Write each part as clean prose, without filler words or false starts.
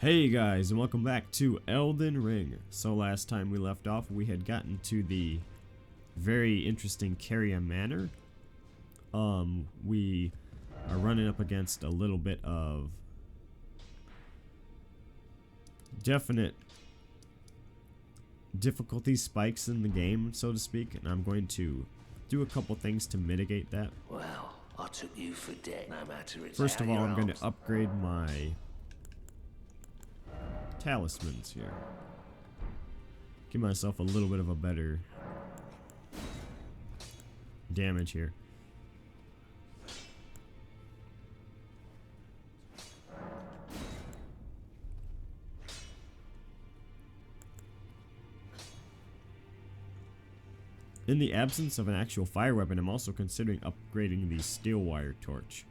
Hey guys, and welcome back to Elden Ring. So last time we left off, we had gotten to the very interesting Caria Manor. We are running up against a little bit of definite difficulty spikes in the game, so to speak, and I'm going to do a couple things to mitigate that. Well, I took you for dead, no matter it's First of all, I'm going arms. to upgrade my talismans here. Give myself a little bit of a better damage here. In the absence of an actual fire weapon, I'm also considering upgrading the steel wire torch.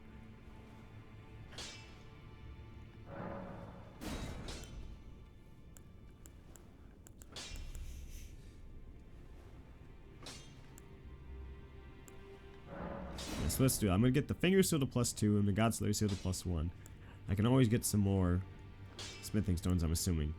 So let's do it. I'm going to get the finger seal to +2 and the god slayer seal to +1. I can always get some more smithing stones, I'm assuming.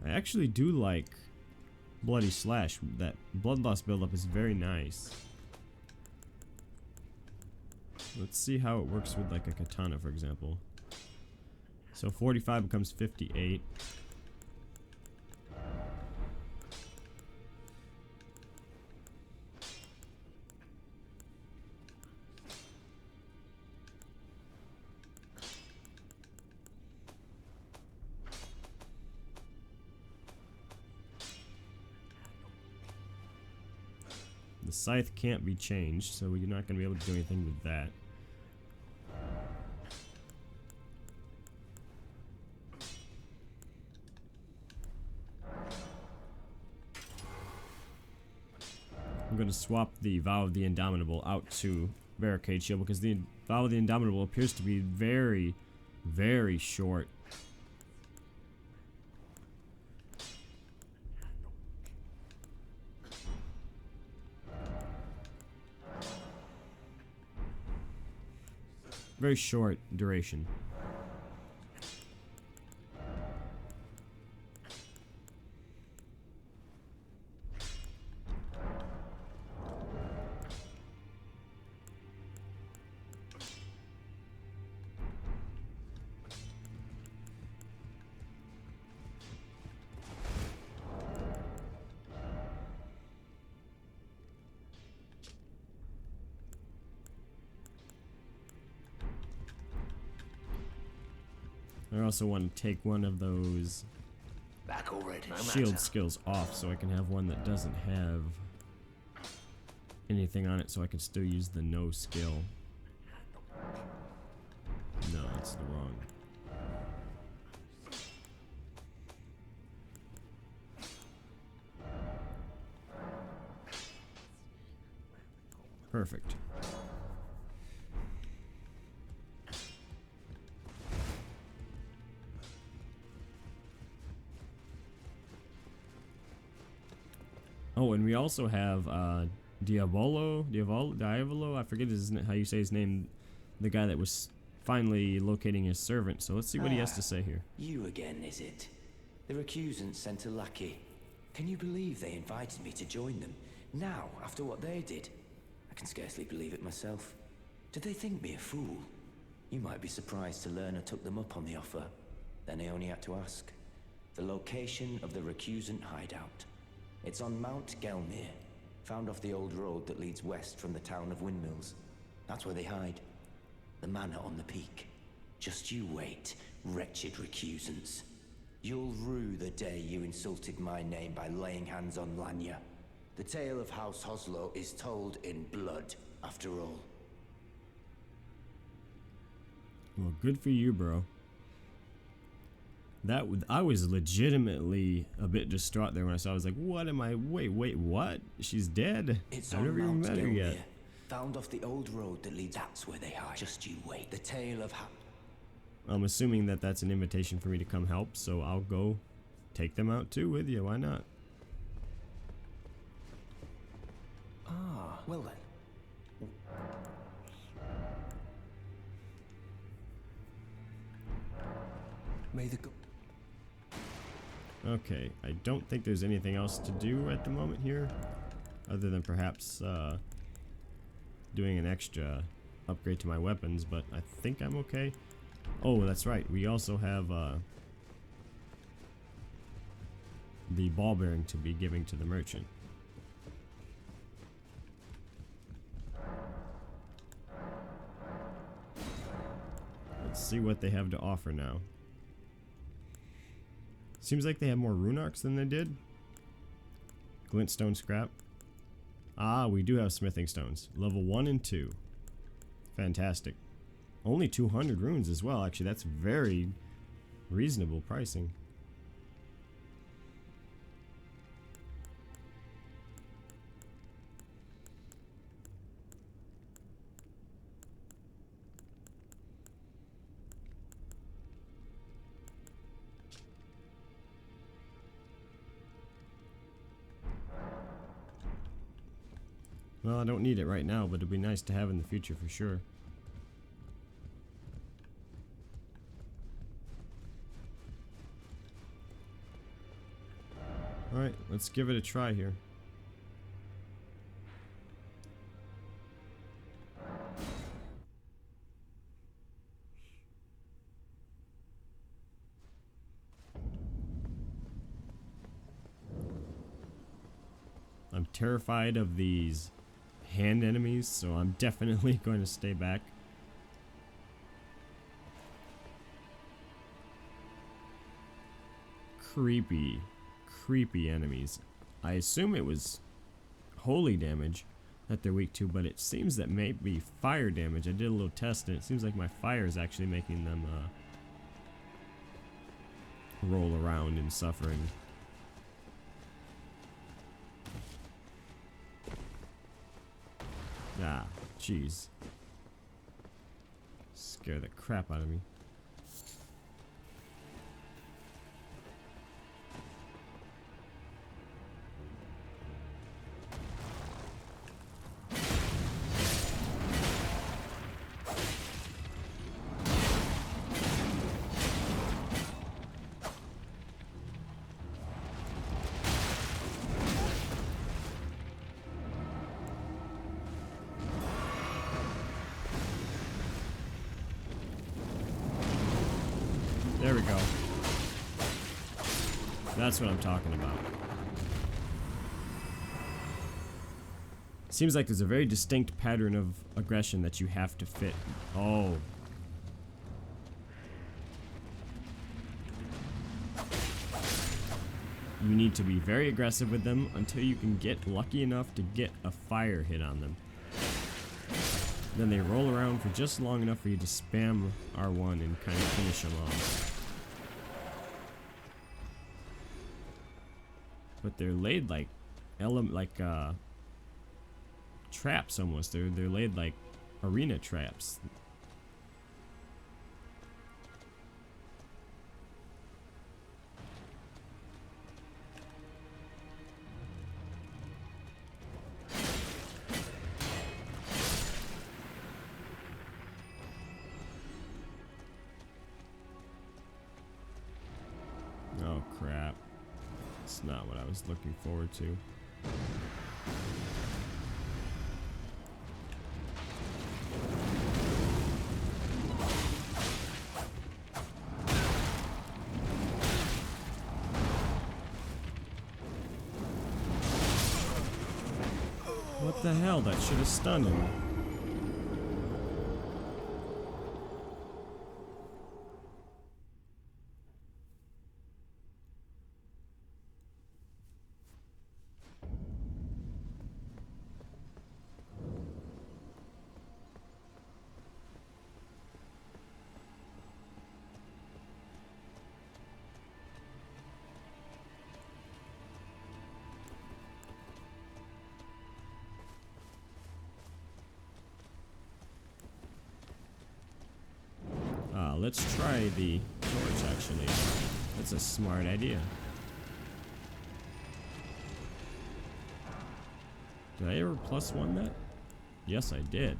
I actually do like Bloody Slash. That blood loss buildup is very nice. Let's see how it works with like a katana, for example. So 45 becomes 58. The scythe can't be changed, so we're not going to be able to do anything with that. I'm going to swap the Vow of the Indomitable out to Barricade Shield because the Vow of the Indomitable appears to be very, very short. Very short duration. I also want to take one of those Back already. No shield matter. skills off so I can have one that doesn't have anything on it so I can still use the no skill. No, that's the wrong. Perfect. Oh, and we also have Diavolo, I forget how you say his name, the guy that was finally locating his servant. So let's see what he has to say here. You again, is it? The recusants sent a lackey. Can you believe they invited me to join them? Now, after what they did? I can scarcely believe it myself. Did they think me a fool? You might be surprised to learn I took them up on the offer. Then I only had to ask. The location of the recusant hideout. It's on Mount Gelmir, found off the old road that leads west from the town of Windmills. That's where they hide. The manor on the peak. Just you wait, wretched recusants. You'll rue the day you insulted my name by laying hands on Lanya. The tale of House Hoslo is told in blood, after all. Well, good for you, bro. I was legitimately a bit distraught there when I saw. I was like, "What am I? Wait, what? She's dead. It's I've on never even Mount met her yet." Gelmir. Found off the old road that leads. That's where they hide. Just you wait. The tale of how. I'm assuming that that's an invitation for me to come help, so I'll go take them out too with you. Why not? Ah, well then. May the. Okay, I don't think there's anything else to do at the moment here, other than perhaps doing an extra upgrade to my weapons, but I think I'm okay. Oh, that's right. We also have the ball bearing to be giving to the merchant. Let's see what they have to offer now. Seems like they have more rune arcs than they did. Glintstone scrap. Ah, we do have smithing stones. Level 1 and 2. Fantastic. Only 200 runes as well. Actually, that's very reasonable pricing. Well, I don't need it right now, but it'd be nice to have in the future for sure. Alright, let's give it a try here. I'm terrified of these hand enemies, so I'm definitely going to stay back. Creepy enemies. I assume it was holy damage that they're weak to, but it seems that maybe fire damage. I did a little test and it seems like my fire is actually making them roll around in suffering. Ah, jeez. Scare the crap out of me. There we go. That's what I'm talking about. Seems like there's a very distinct pattern of aggression that you have to fit. Oh. You need to be very aggressive with them until you can get lucky enough to get a fire hit on them. Then they roll around for just long enough for you to spam R1 and kind of finish them off. But they're laid like traps almost. They're laid like arena traps. Oh crap. It's not what I was looking forward to. What the hell? That should have stunned him. let's try the torch actually. That's a smart idea. Did I ever +1 that? Yes, I did.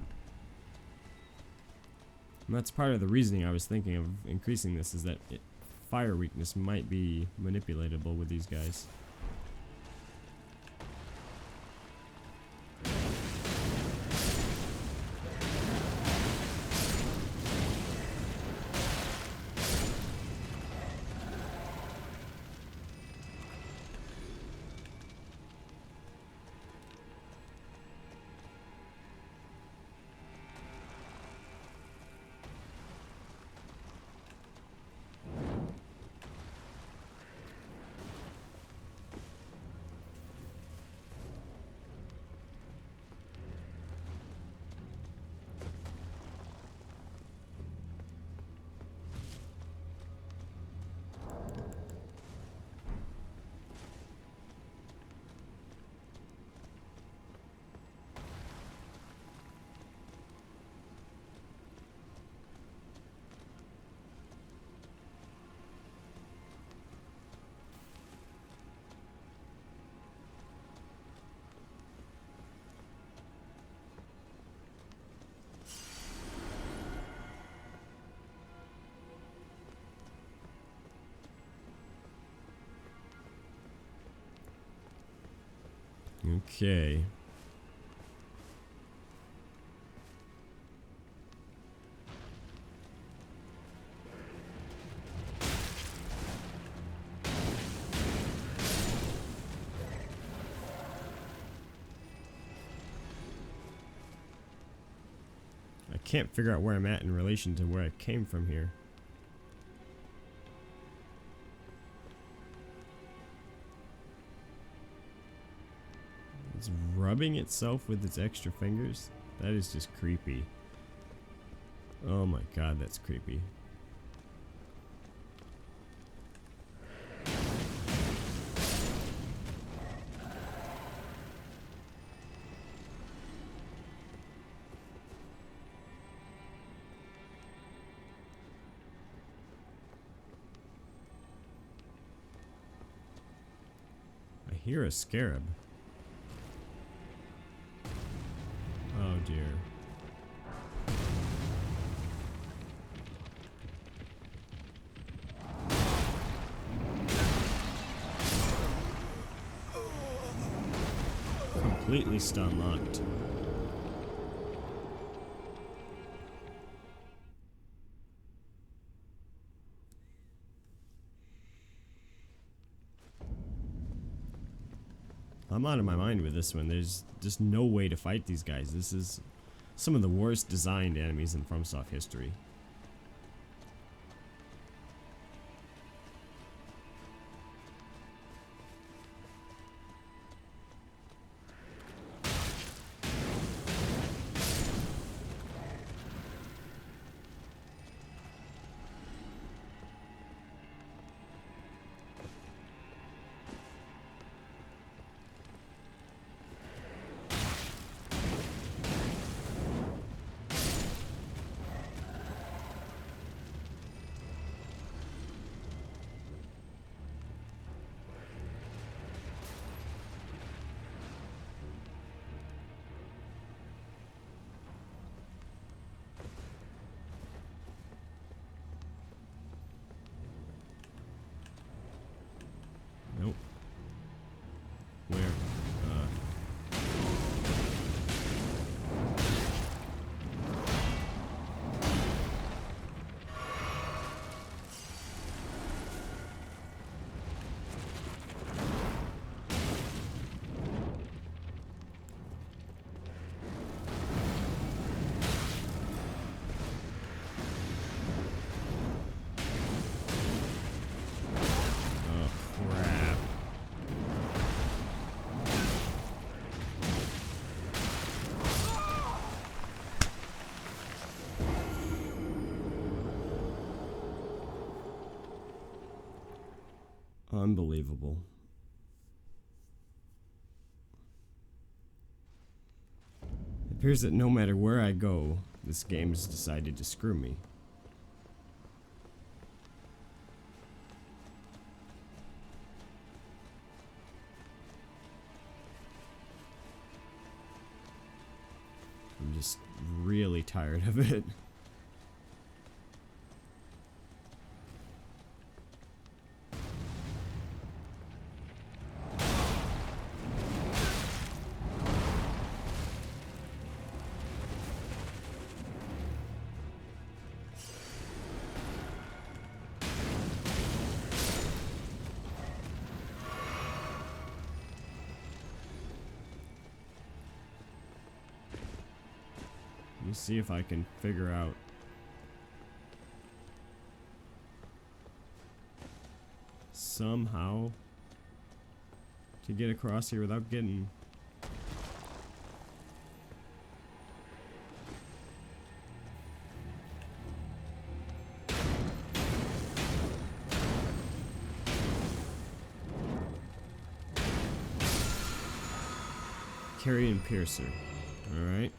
And that's part of the reasoning I was thinking of increasing this, is that fire weakness might be manipulatable with these guys. Okay. I can't figure out where I'm at in relation to where I came from here. It's rubbing itself with its extra fingers? That is just creepy. Oh my god, that's creepy. I hear a scarab. Oh dear. Completely stun locked. I'm out of my mind with this one. There's just no way to fight these guys. This is some of the worst designed enemies in Fromsoft history. Nope. Where? Oh, crap. Unbelievable. It appears that no matter where I go, this game has decided to screw me. really tired of it. Let me see if I can figure out. Somehow to get across here without getting. Caria Piercer. Alright.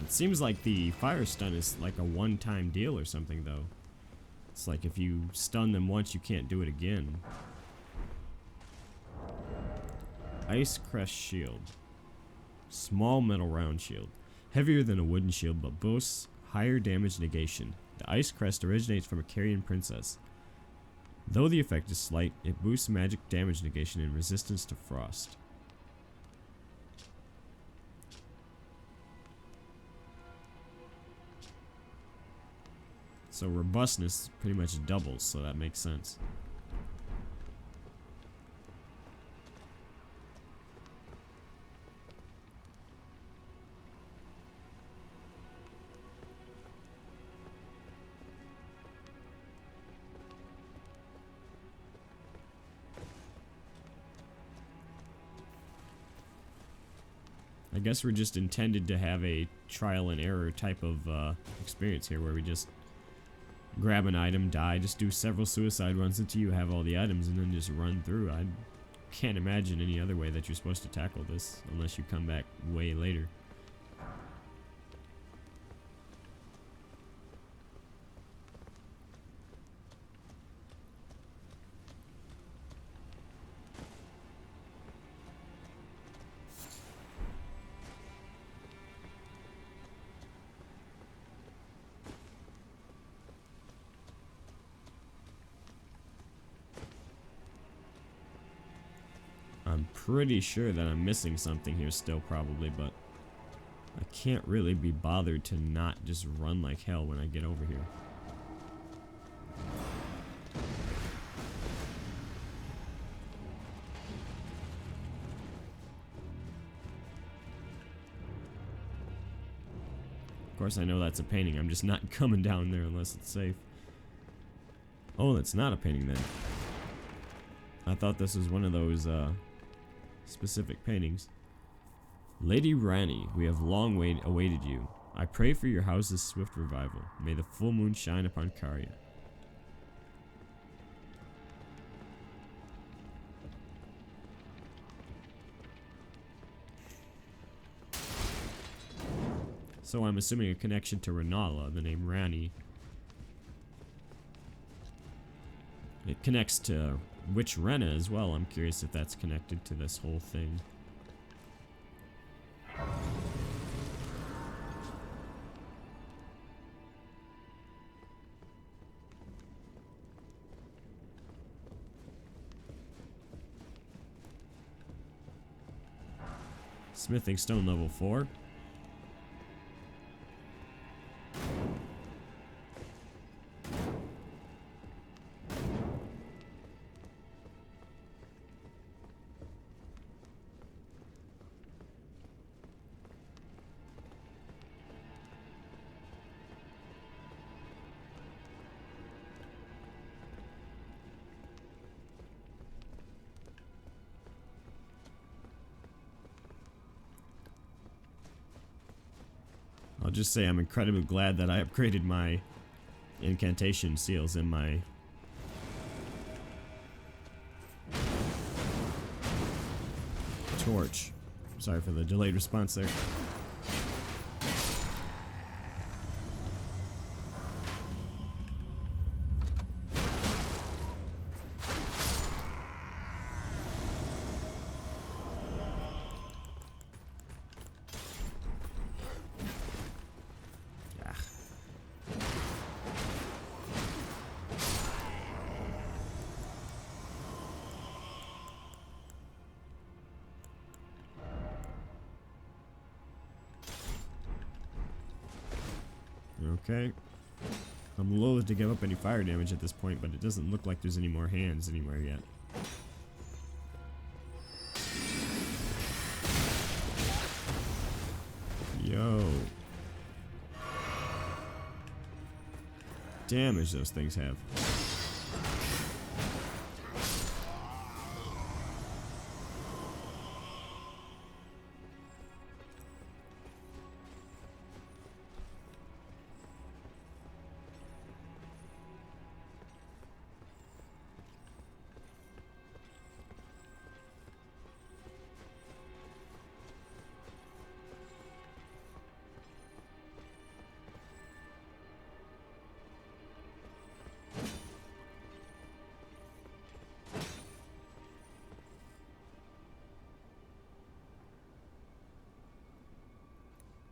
It seems like the fire stun is like a one-time deal or something, though. It's like if you stun them once, you can't do it again. Ice Crest Shield. Small metal round shield. Heavier than a wooden shield, but boasts higher damage negation. The Ice Crest originates from a Carian princess. Though the effect is slight, it boosts magic damage negation and resistance to frost. So robustness pretty much doubles, so that makes sense. I guess we're just intended to have a trial and error type of experience here, where we just grab an item, die, just do several suicide runs until you have all the items, and then just run through. I can't imagine any other way that you're supposed to tackle this, unless you come back way later. I'm pretty sure that I'm missing something here still, probably, but I can't really be bothered to not just run like hell when I get over here. Of course, I know that's a painting. I'm just not coming down there unless it's safe. Oh, that's not a painting then. I thought this was one of those specific paintings. Lady Rani, we have long awaited you. I pray for your house's swift revival. May the full moon shine upon Caria. So I'm assuming a connection to Renala, the name Rani. It connects to Witch Rena as well. I'm curious if that's connected to this whole thing. Smithing stone level 4. I'll just say I'm incredibly glad that I upgraded my incantation seals in my torch. Sorry for the delayed response there. Okay. I'm loath to give up any fire damage at this point, but it doesn't look like there's any more hands anywhere yet. Yo. Damage those things have.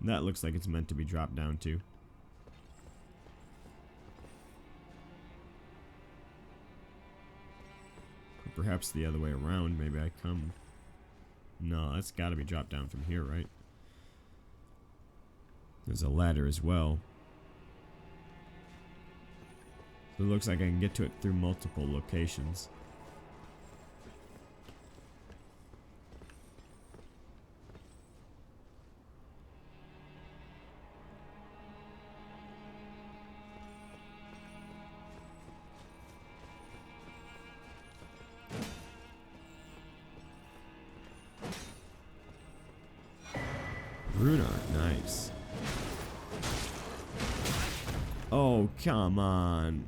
That looks like it's meant to be dropped down too. Or perhaps the other way around. Maybe I come... No, that's got to be dropped down from here, right? There's a ladder as well. So it looks like I can get to it through multiple locations. Rune art, nice. Oh, come on.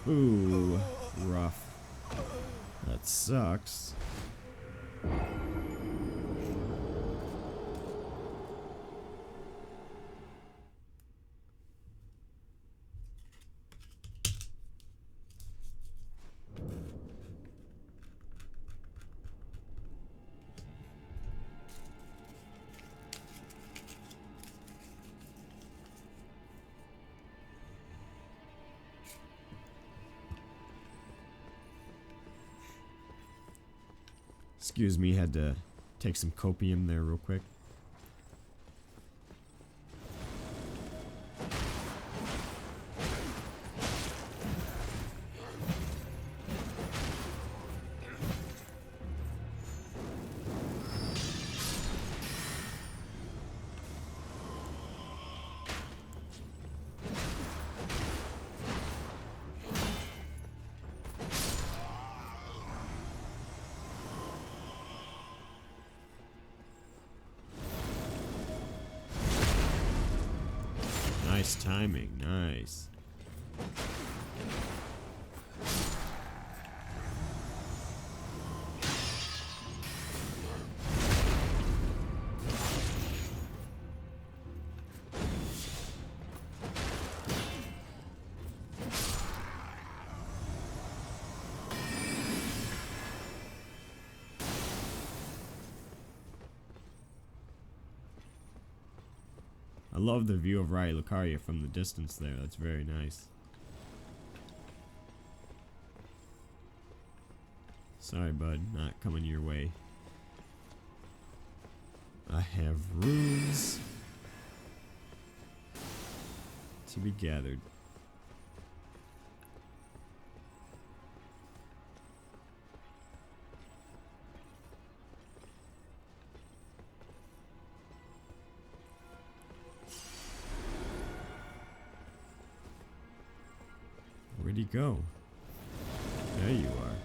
Ooh, rough. That sucks. Excuse me, had to take some copium there real quick. Nice timing, nice. I love the view of Caria from the distance there. That's very nice. Sorry, bud. Not coming your way. I have runes to be gathered. Where'd he go? There you are.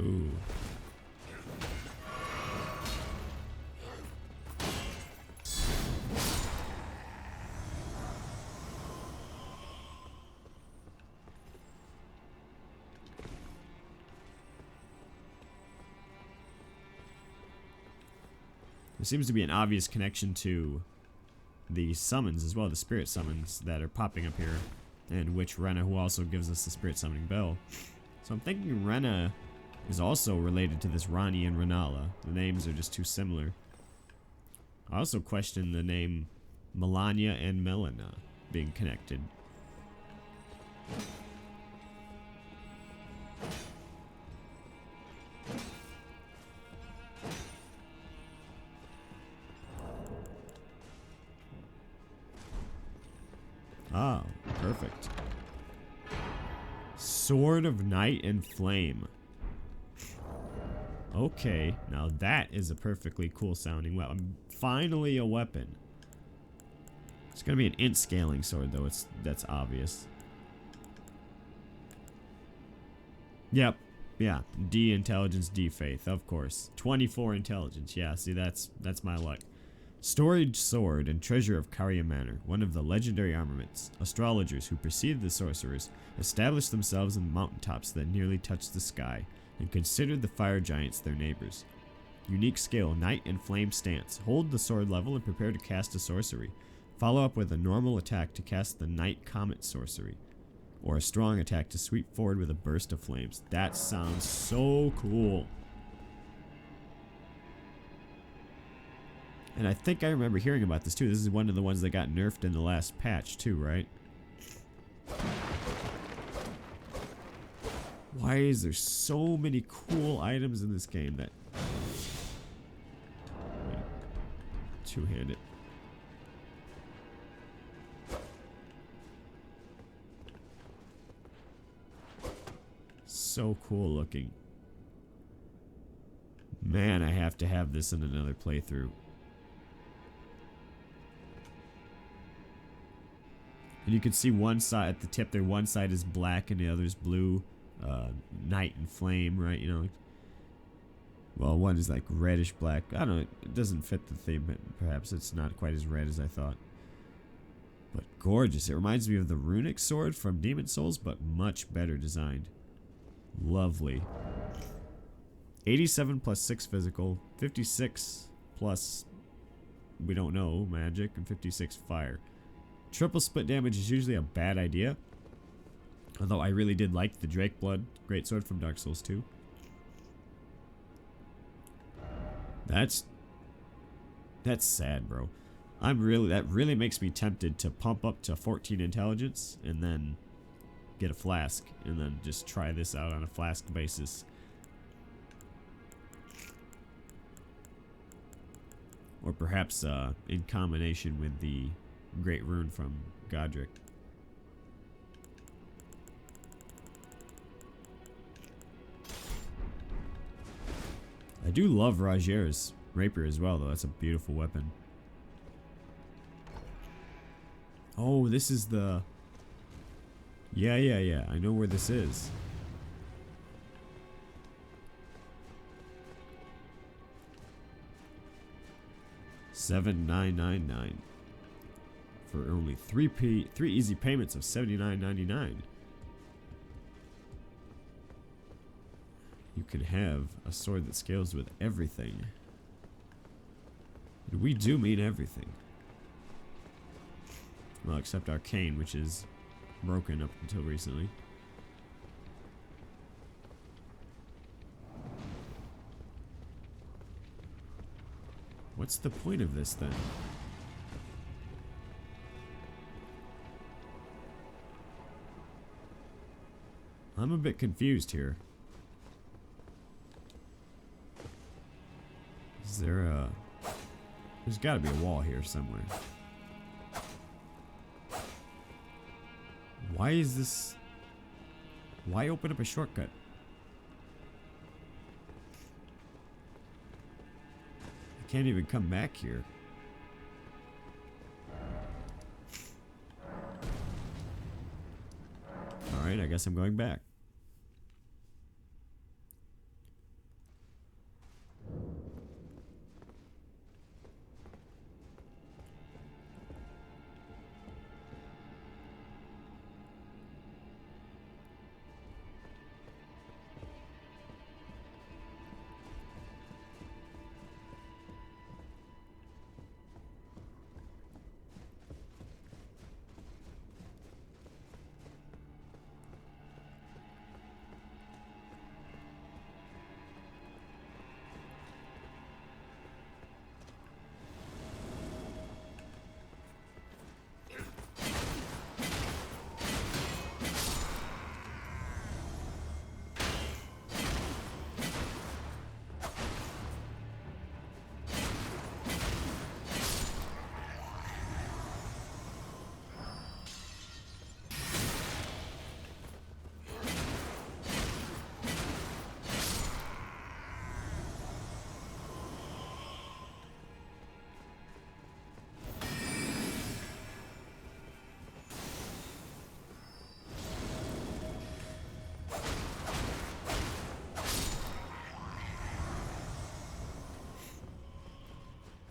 Ooh. There seems to be an obvious connection to the summons as well, the spirit summons that are popping up here, and which Rena, who also gives us the spirit summoning bell. So I'm thinking Rena is also related to this Ronnie and Renala. The names are just too similar. I also question the name Melania and Melina being connected. Ah, perfect. Sword of Night and Flame. Okay, now that is a perfectly cool sounding weapon. Finally a weapon. It's gonna be an int scaling sword though, that's obvious. Yep, yeah. D intelligence, D faith, of course. 24 intelligence, yeah, see that's my luck. Storage sword and treasure of Caria Manor, one of the legendary armaments. Astrologers who preceded the sorcerers established themselves in mountaintops that nearly touched the sky, and considered the fire giants their neighbors. Unique skill, Night and Flame stance. Hold the sword level and prepare to cast a sorcery. Follow up with a normal attack to cast the Night Comet sorcery, or a strong attack to sweep forward with a burst of flames. That sounds so cool. And I think I remember hearing about this too. This is one of the ones that got nerfed in the last patch too, right? Why is there so many cool items in this game that... Two-handed. So cool looking. Man, I have to have this in another playthrough. And you can see one side at the tip there, one side is black and the other is blue. Night and Flame, right? You know, well, one is like reddish black. I don't know, it doesn't fit the theme, but perhaps it's not quite as red as I thought. But gorgeous. It reminds me of the runic sword from Demon Souls, but much better designed. Lovely. 87 plus 6 physical, 56 plus, we don't know, magic, and 56 fire. Triple split damage is usually a bad idea. Although I really did like the Drake Blood Greatsword from Dark Souls 2. That's sad, bro. That really makes me tempted to pump up to 14 intelligence and then get a flask and then just try this out on a flask basis. Or perhaps in combination with the Great Rune from Godric. I do love Rogier's rapier as well, though. That's a beautiful weapon. Oh, this is the... Yeah. I know where this is. $7,999 for only three easy payments of $79.99. You can have a sword that scales with everything. And we do mean everything. Well, except Arcane, which is broken up until recently. What's the point of this then? I'm a bit confused here. Is there a... There's got to be a wall here somewhere. Why is this... Why open up a shortcut? I can't even come back here. Alright, I guess I'm going back.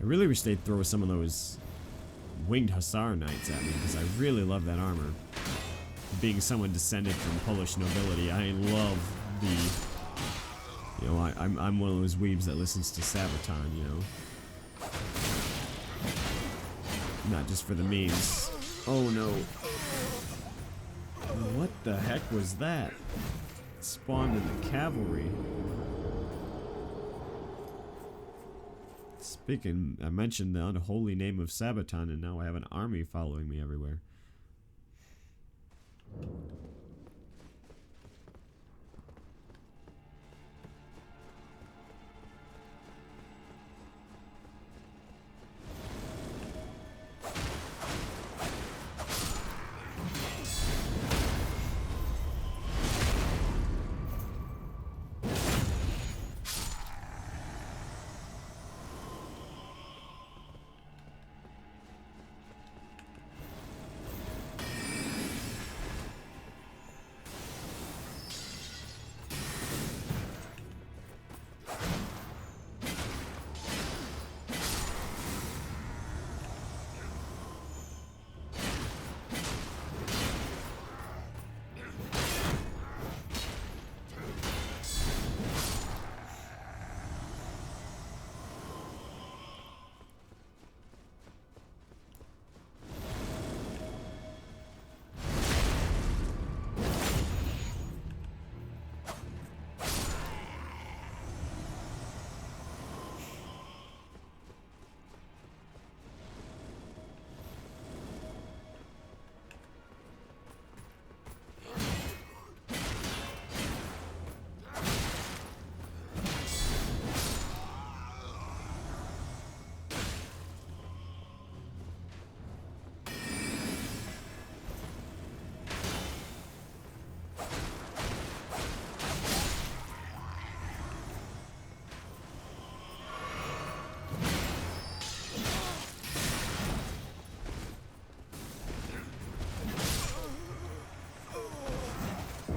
I really wish they'd throw some of those winged hussar knights at me, because I really love that armor. Being someone descended from Polish nobility, I love the... You know, I'm one of those weebs that listens to Sabaton, you know. Not just for the memes. Oh no. What the heck was that? It spawned in the cavalry. Speaking, I mentioned the unholy name of Sabaton, and now I have an army following me everywhere.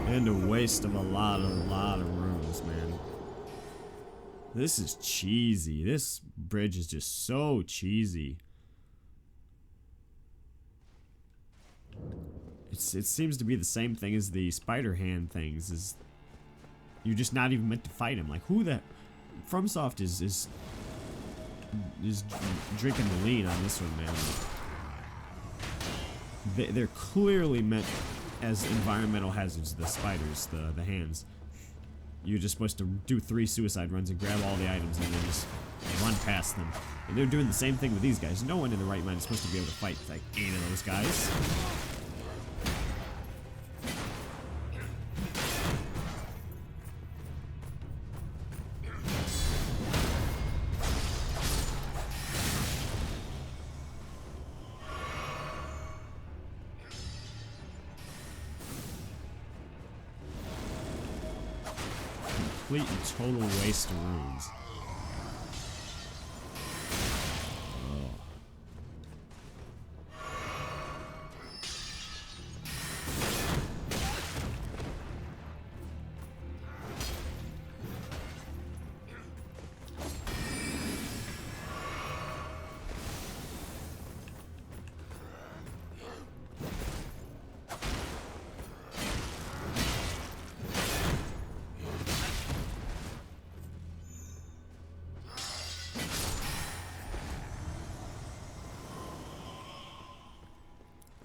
And a waste of a lot of rooms, man. This is cheesy. This bridge is just so cheesy. It seems to be the same thing as the spider hand things. Is you're just not even meant to fight him. Like, who the... Fromsoft is drinking the lean on this one, man. They're clearly meant as environmental hazards, the spiders, the hands. You're just supposed to do 3 suicide runs and grab all the items and then just run past them. And they're doing the same thing with these guys. No one in the right mind is supposed to be able to fight like 8 of those guys. Complete and total waste of runes.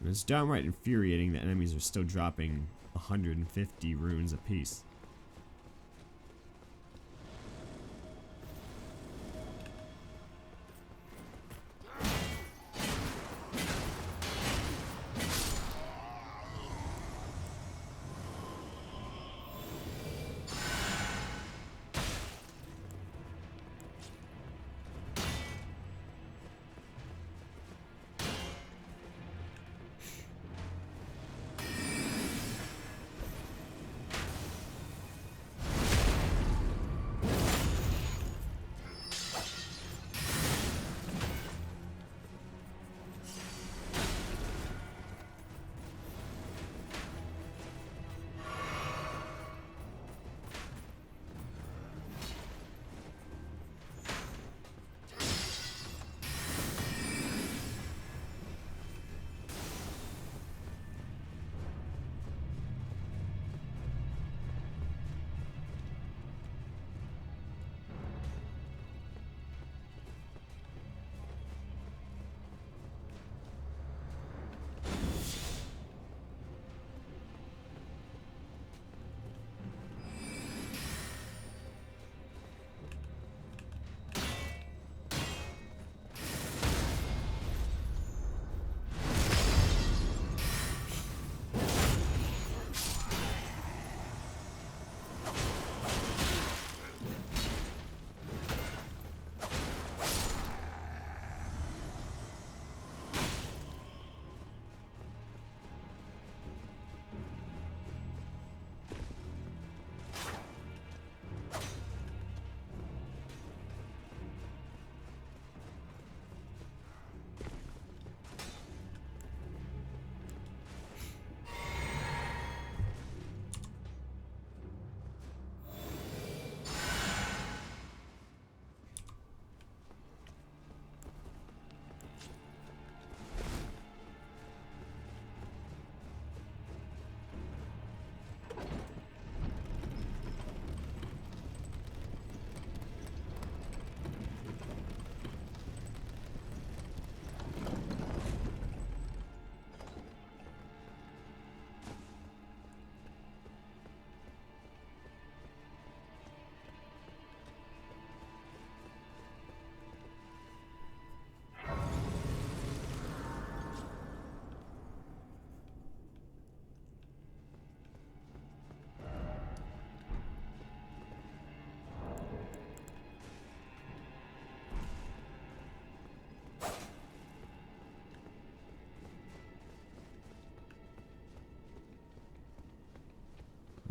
It's downright infuriating that enemies are still dropping 150 runes apiece.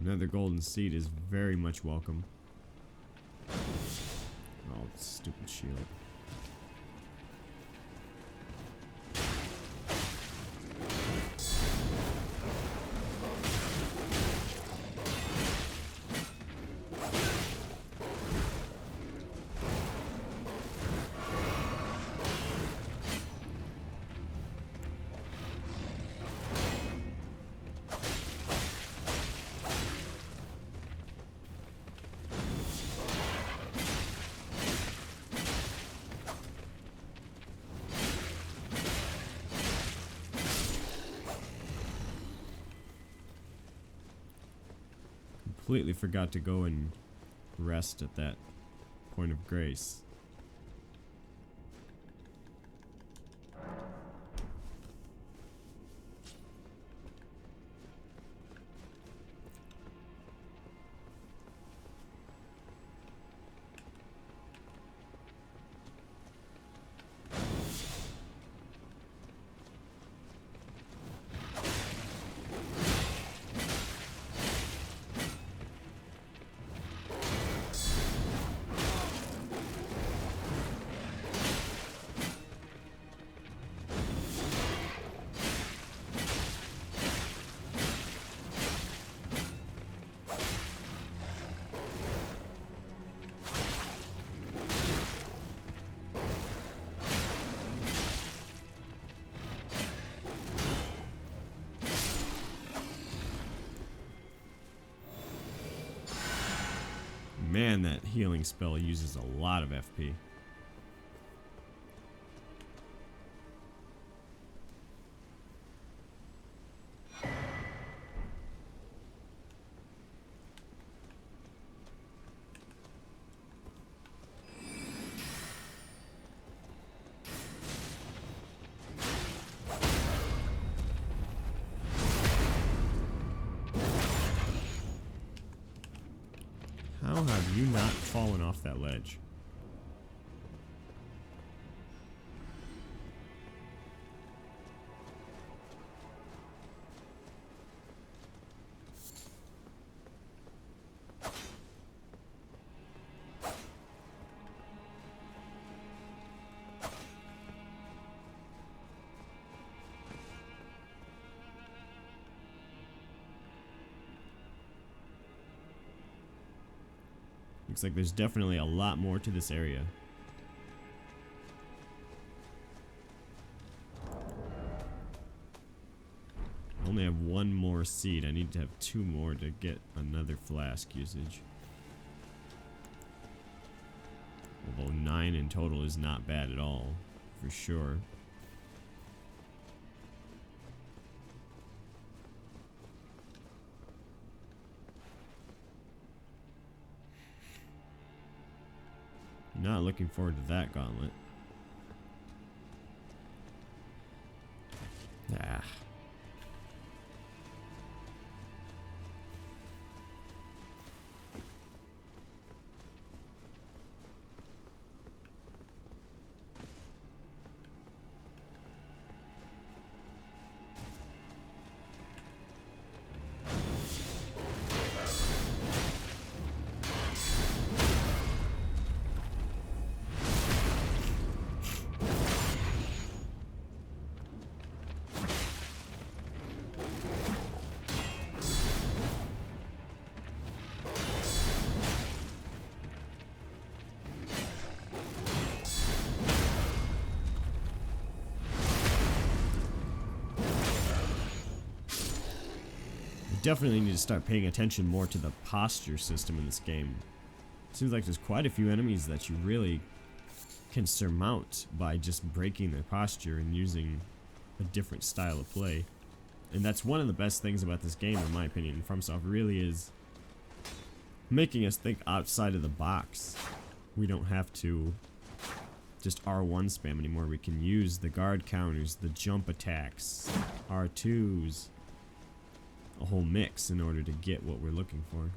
Another golden seed is very much welcome. Oh, stupid shield. Completely forgot to go and rest at that point of grace. Man, that healing spell uses a lot of FP. How have you not fallen off that ledge? Looks like there's definitely a lot more to this area. I only have one more seed. I need to have 2 more to get another flask usage. Although 9 in total is not bad at all, for sure. Not looking forward to that gauntlet. Ah. Definitely need to start paying attention more to the posture system in this game. Seems like there's quite a few enemies that you really can surmount by just breaking their posture and using a different style of play. And that's one of the best things about this game, in my opinion. Fromsoft really is making us think outside of the box. We don't have to just R1 spam anymore. We can use the guard counters, the jump attacks, R2s, a whole mix in order to get what we're looking for.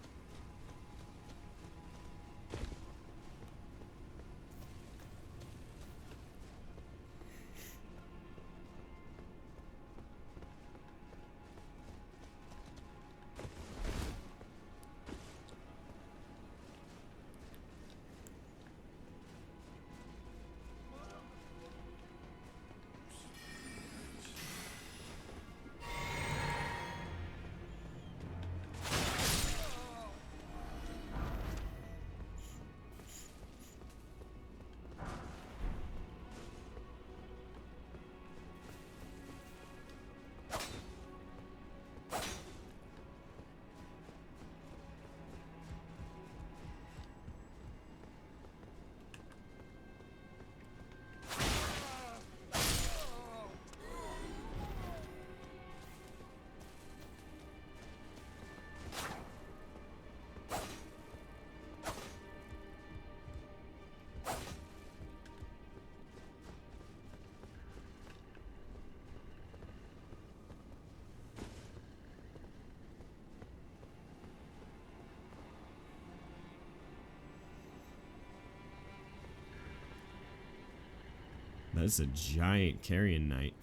That's a giant Carian knight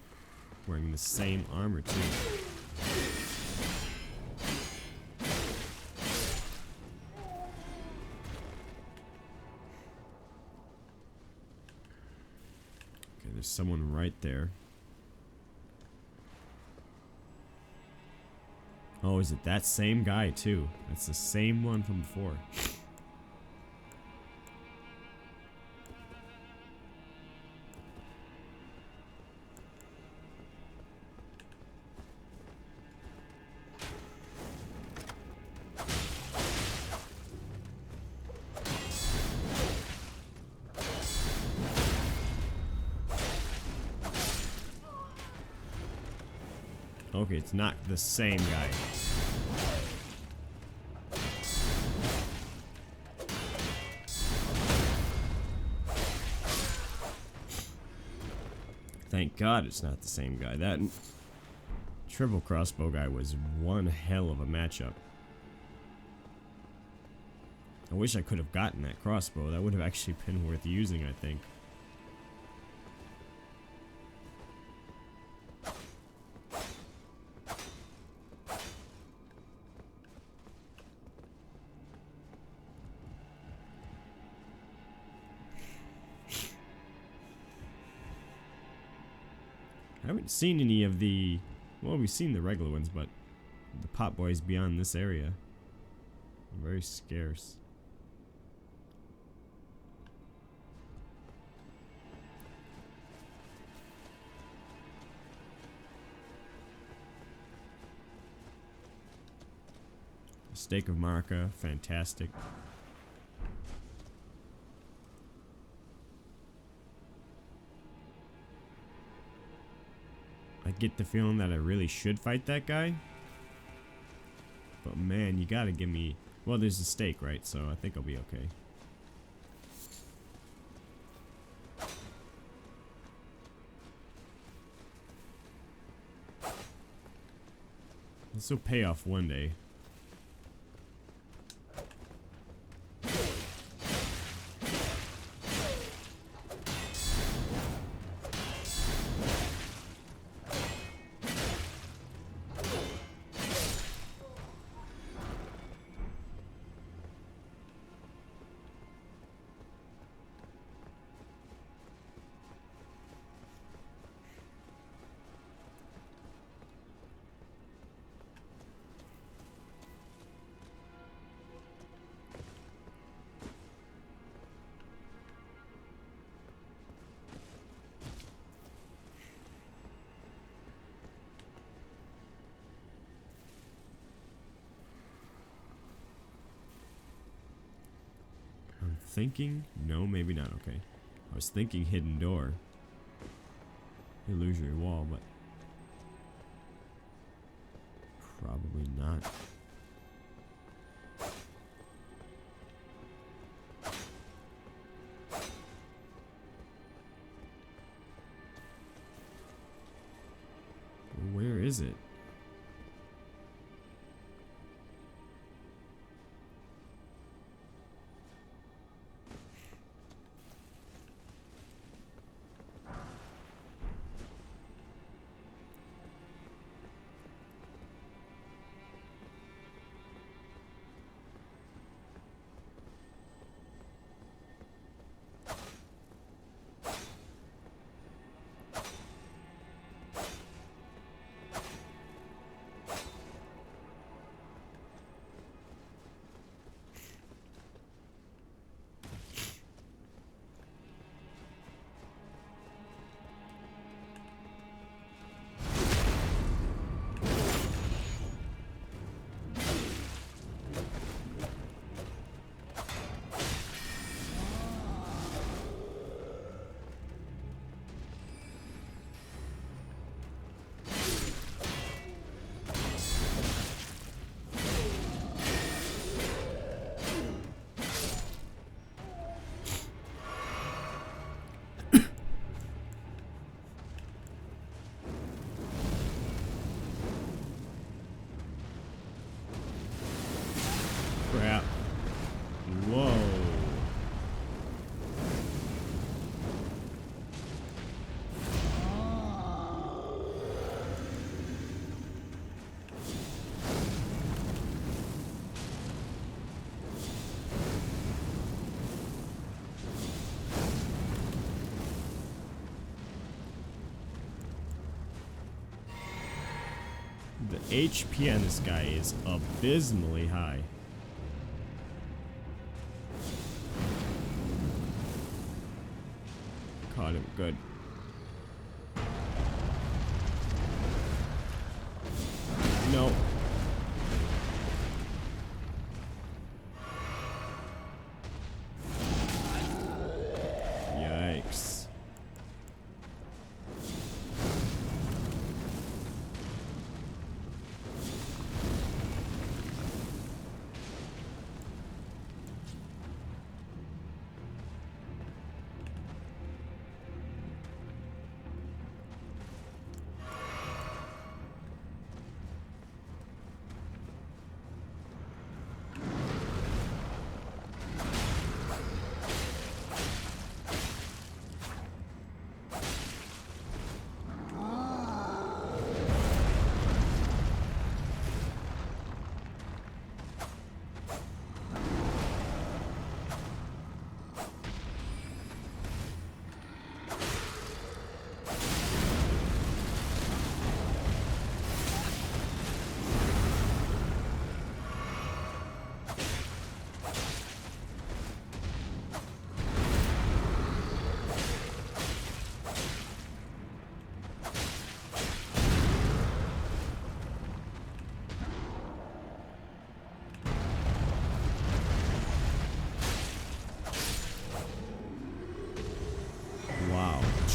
wearing the same armor too. Okay, there's someone right there. Oh, is it that same guy too? That's the same one from before. Okay, it's not the same guy. Thank God it's not the same guy. That triple crossbow guy was one hell of a matchup. I wish I could have gotten that crossbow. That would have actually been worth using, I think. I haven't seen any of the... Well, we've seen the regular ones, but the pot boys beyond this area. Very scarce. Stake of Marika, fantastic. I get the feeling that I really should fight that guy. But man, you gotta give me... Well, there's a stake, right? So I think I'll be okay. This will pay off one day. Thinking? No, maybe not. Okay. I was thinking hidden door. Illusory wall, but probably not. Where is it? The HP on this guy is abysmally high. Caught him good. No. Yikes.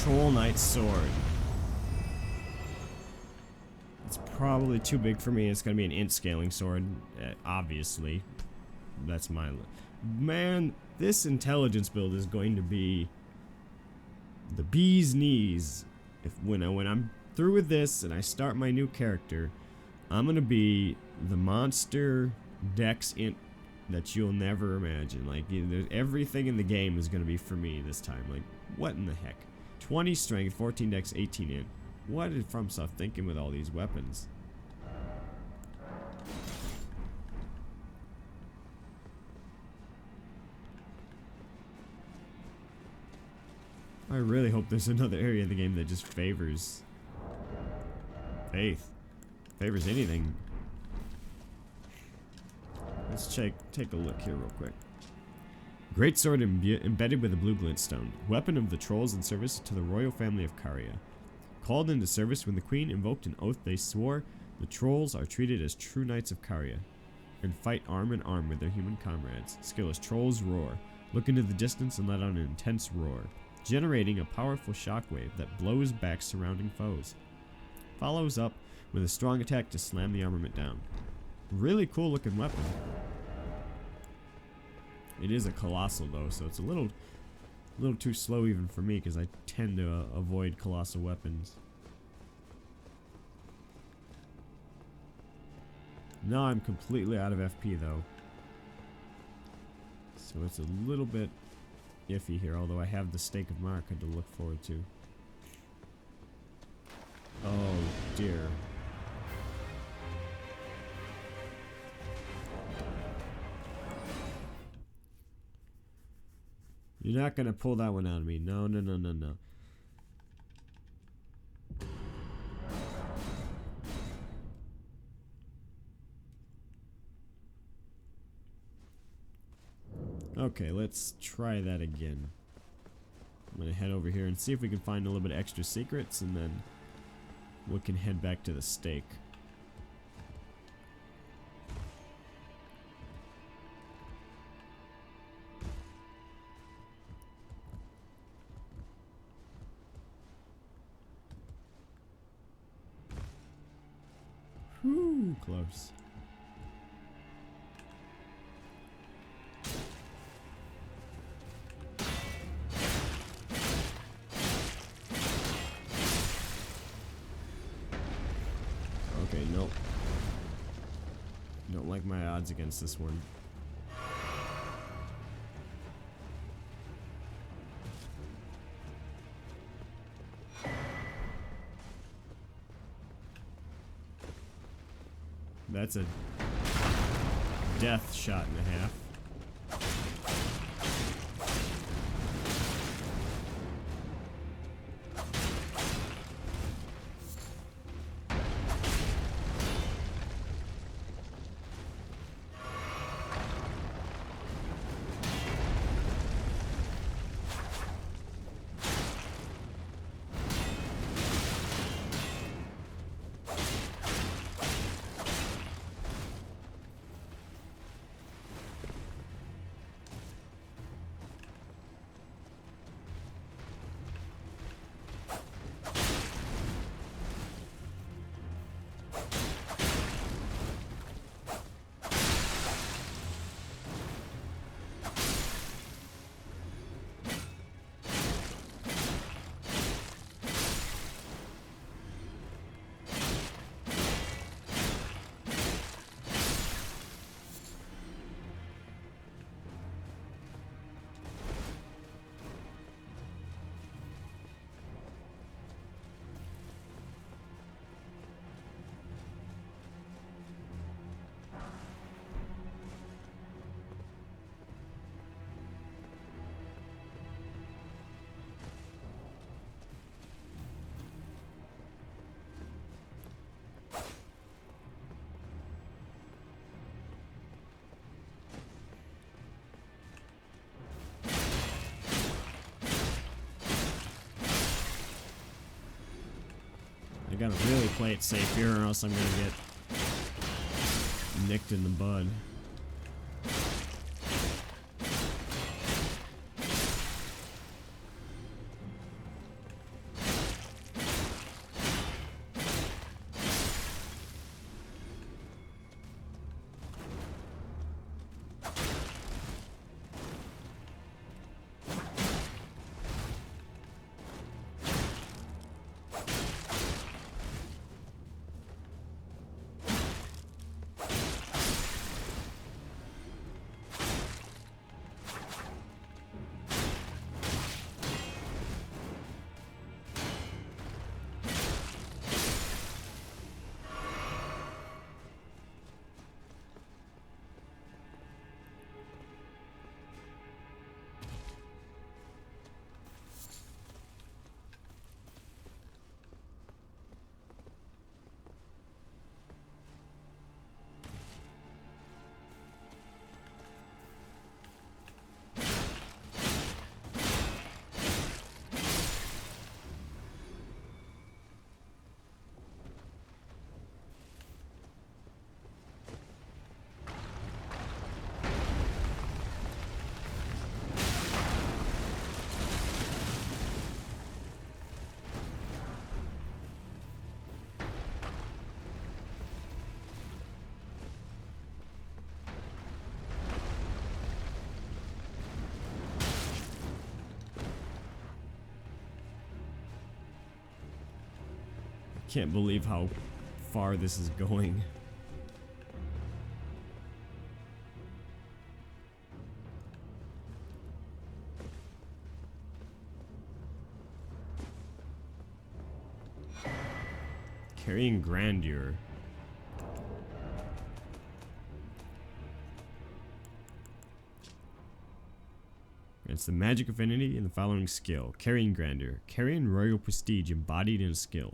Troll Knight's sword. It's probably too big for me. It's gonna be an int scaling sword, obviously. That's my man. This intelligence build is going to be the bee's knees. When I'm through with this and I start my new character, I'm gonna be the monster dex int that you'll never imagine. Like, everything in the game is gonna be for me this time. Like, what in the heck? 20 strength, 14 dex, 18 int. What is Fromsoft thinking with all these weapons? I really hope there's another area of the game that just favors faith. Favors anything. Let's take a look here real quick. Great sword embedded with a blue glintstone. Weapon of the trolls in service to the royal family of Caria. Called into service when the queen invoked an oath they swore, the trolls are treated as true knights of Caria and fight arm in arm with their human comrades. Skill is Troll's Roar. Look into the distance and let out an intense roar, generating a powerful shockwave that blows back surrounding foes. Follows up with a strong attack to slam the armament down. Really cool looking weapon. It is a colossal though, so it's a little too slow even for me because I tend to avoid colossal weapons. Now I'm completely out of FP though, so it's a little bit iffy here, although I have the Stake of Marika to look forward to. Oh dear. You're not gonna pull that one out of me. No, no, no, no, no. Okay, let's try that again. I'm gonna head over here and see if we can find a little bit of extra secrets, and then we can head back to the stake. Whew, close. Okay, nope. Don't like my odds against this one. That's a death shot and a half. I gotta really play it safe here, or else I'm gonna get nicked in the bud. Can't believe how far this is going. Carrying grandeur. It's the magic affinity in the following skill. Carrying grandeur. Carrying royal prestige embodied in a skill.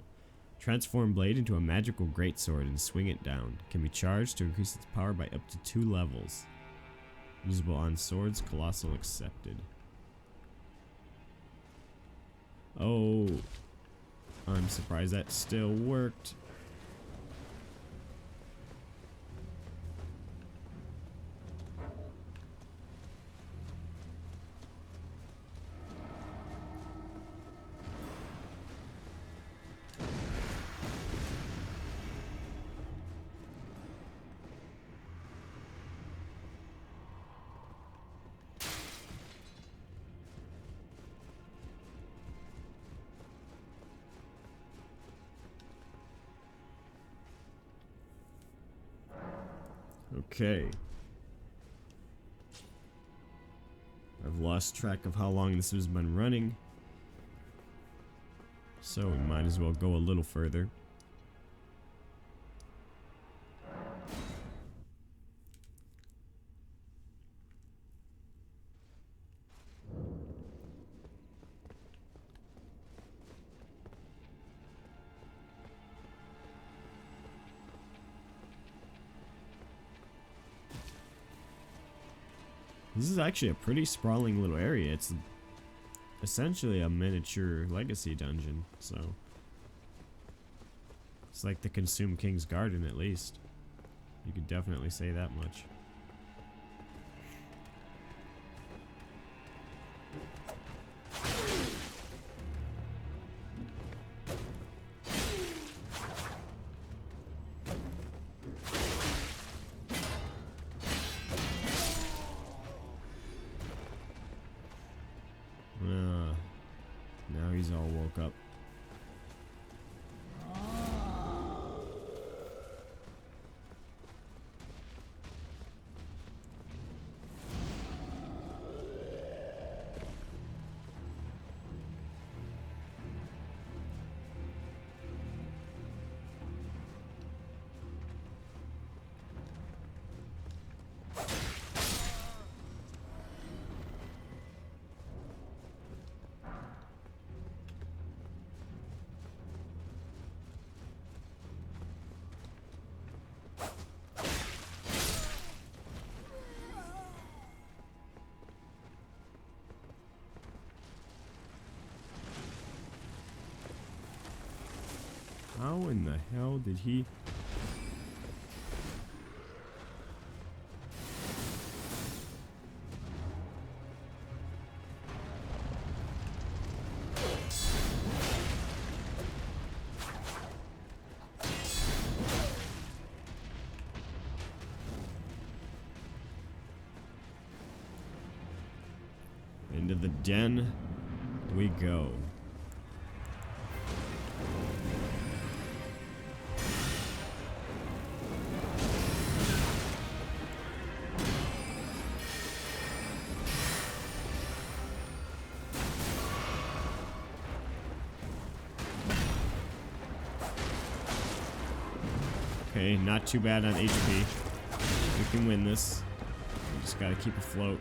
Transform blade into a magical greatsword and swing it down. Can be charged to increase its power by up to 2 levels. Usable on swords, colossal accepted. Oh, I'm surprised that still worked. Okay. I've lost track of how long this has been running, so we might as well go a little further. This is actually a pretty sprawling little area. It's essentially a miniature legacy dungeon, so it's like the Consume King's Garden, at least. You could definitely say that much. Now he's all woke up. in the hell did he... Into the den we go. Okay, not too bad on HP. We can win this. We just gotta keep afloat.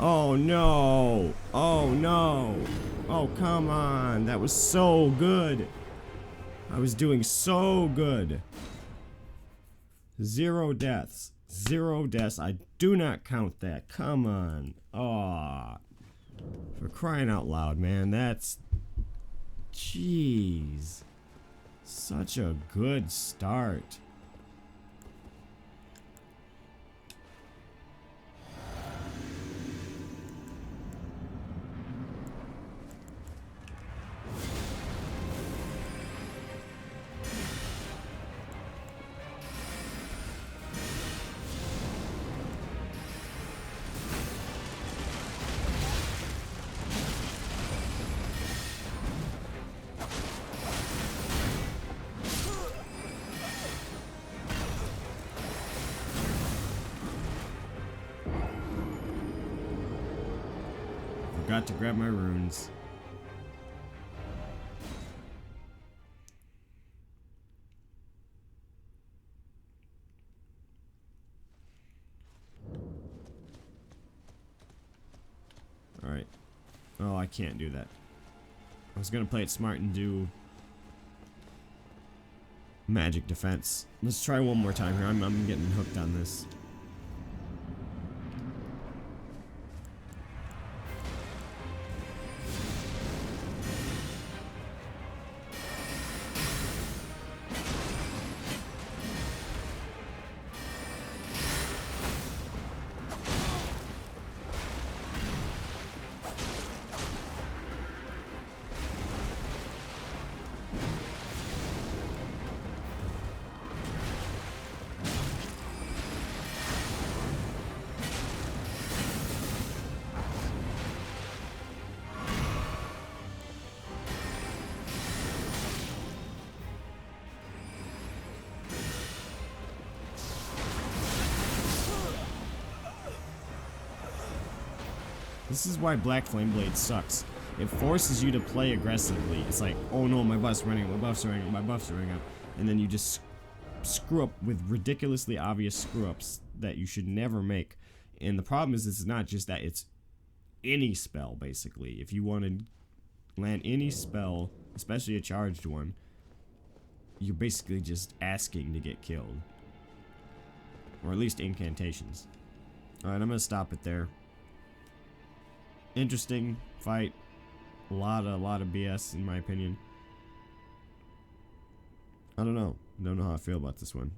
Oh no! Oh no! Oh come on! That was so good! I was doing so good! 0 deaths. 0 deaths. I do not count that. Come on. Aw. For crying out loud, man. That's... Jeez. Such a good start. Forgot to grab my runes. Alright. Oh, I can't do that. I was gonna play it smart and do magic defense. Let's try one more time here. I'm getting hooked on this. This is why Black Flame Blade sucks. It forces you to play aggressively. It's like, oh no, my buff's running, my buff's running, my buff's running out. And then you just screw up with ridiculously obvious screw-ups that you should never make. And the problem is, it's not just that, it's any spell, basically. If you want to land any spell, especially a charged one, you're basically just asking to get killed. Or at least incantations. Alright, I'm going to stop it there. Interesting fight. A lot of BS, in my opinion. I don't know how I feel about this one.